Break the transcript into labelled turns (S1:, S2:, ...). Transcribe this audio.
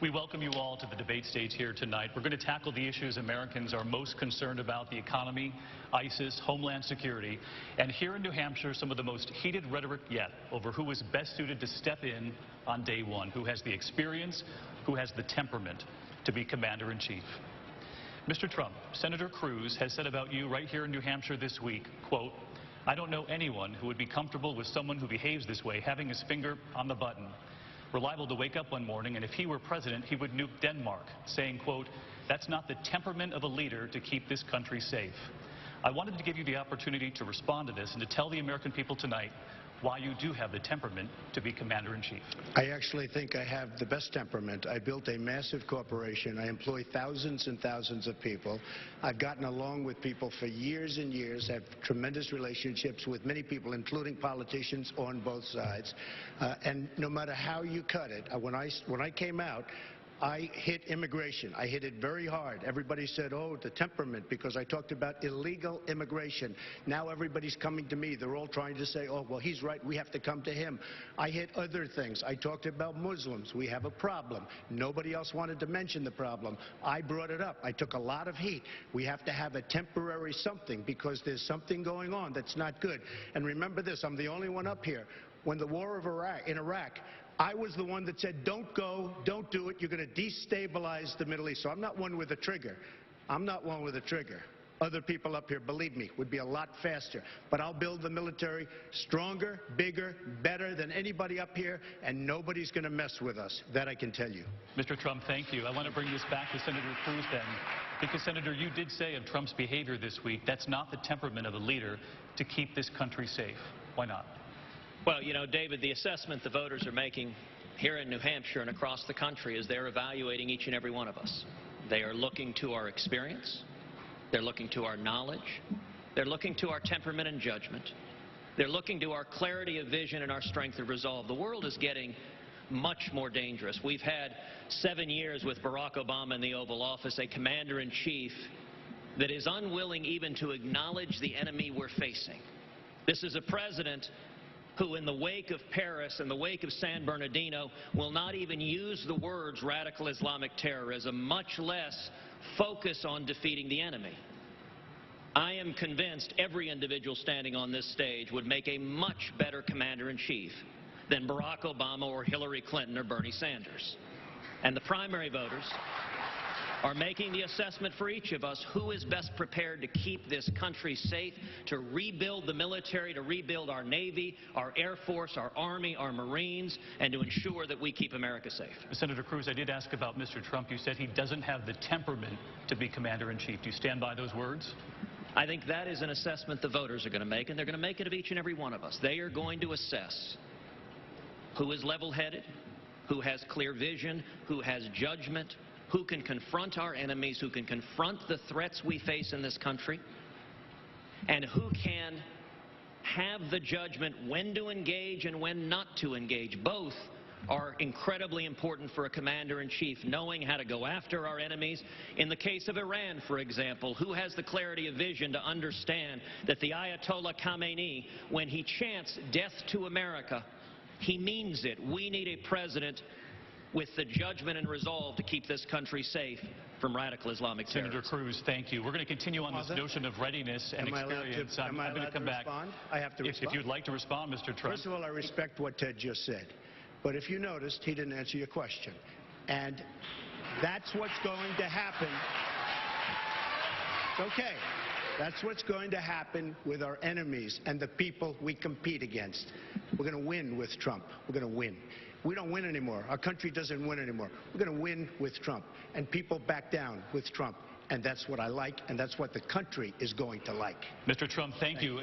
S1: We welcome you all to the debate stage here tonight. We're going to tackle the issues Americans are most concerned about: the economy, ISIS, homeland security, and here in New Hampshire, some of the most heated rhetoric yet over who is best suited to step in on day one, who has the experience, who has the temperament to be commander-in-chief. Mr. Trump, Senator Cruz has said about you right here in New Hampshire this week, quote, "I don't know anyone who would be comfortable with someone who behaves this way, having his finger on the button. Reliable to wake up one morning, and if he were president, he would nuke Denmark," saying, quote, "That's not the temperament of a leader to keep this country safe." I wanted to give you the opportunity to respond to this and to tell the American people tonight why you do have the temperament to be commander-in-chief.
S2: I actually think I have the best temperament. I built a massive corporation. I employ thousands and thousands of people. I've gotten along with people for years and years, have tremendous relationships with many people, including politicians on both sides. And no matter how you cut it, when I came out, I hit immigration. I hit it very hard. Everybody said, oh, the temperament, because I talked about illegal immigration. Now everybody's coming to me. They're all trying to say, oh, well, he's right. We have to come to him. I hit other things. I talked about Muslims. We have a problem. Nobody else wanted to mention the problem. I brought it up. I took a lot of heat. We have to have a temporary something because there's something going on that's not good. And remember this, I'm the only one up here. When the war of Iraq, I was the one that said, don't go, don't do it, you're going to destabilize the Middle East. So I'm not one with a trigger. I'm not one with a trigger. Other people up here, believe me, would be a lot faster. But I'll build the military stronger, bigger, better than anybody up here, and nobody's going to mess with us. That I can tell you.
S1: Mr. Trump, thank you. I want to bring this back to Senator Cruz then, because, Senator, you did say of Trump's behavior this week, that's not the temperament of a leader to keep this country safe. Why not?
S3: Well, you know, David, the assessment the voters are making here in New Hampshire and across the country is they're evaluating each and every one of us. They are looking to our experience. They're looking to our knowledge. They're looking to our temperament and judgment. They're looking to our clarity of vision and our strength of resolve. The world is getting much more dangerous. We've had 7 years with Barack Obama in the Oval Office, a commander-in-chief that is unwilling even to acknowledge the enemy we're facing. This is a president who, in the wake of Paris, in the wake of San Bernardino, will not even use the words radical Islamic terrorism, much less focus on defeating the enemy. I am convinced every individual standing on this stage would make a much better commander-in-chief than Barack Obama or Hillary Clinton or Bernie Sanders. And the primary voters are making the assessment for each of us who is best prepared to keep this country safe, to rebuild the military, to rebuild our Navy, our Air Force, our Army, our Marines, and to ensure that we keep America safe.
S1: Senator Cruz, I did ask about Mr. Trump. You said he doesn't have the temperament to be commander-in-chief. Do you stand by those words?
S3: I think that is an assessment the voters are going to make, and they're going to make it of each and every one of us. They are going to assess who is level-headed, who has clear vision, who has judgment, who can confront our enemies, who can confront the threats we face in this country, and who can have the judgment when to engage and when not to engage. Both are incredibly important for a commander-in-chief, knowing how to go after our enemies. In the case of Iran, for example, who has the clarity of vision to understand that the Ayatollah Khamenei, when he chants death to America, he means it. We need a president with the judgment and resolve to keep this country safe from radical Islamic terrorists.
S1: Senator Cruz, thank you. We're going to continue on this notion of readiness and experience.
S2: Am I allowed to respond? I have to respond.
S1: If you'd like to respond, Mr. Trump.
S2: First of all, I respect what Ted just said. But if you noticed, he didn't answer your question. And that's what's going to happen. It's okay. That's what's going to happen with our enemies and the people we compete against. We're going to win with Trump. We're going to win. We don't win anymore. Our country doesn't win anymore. We're going to win with Trump. And people back down with Trump. And that's what I like, and that's what the country is going to like.
S1: Mr. Trump, thank you.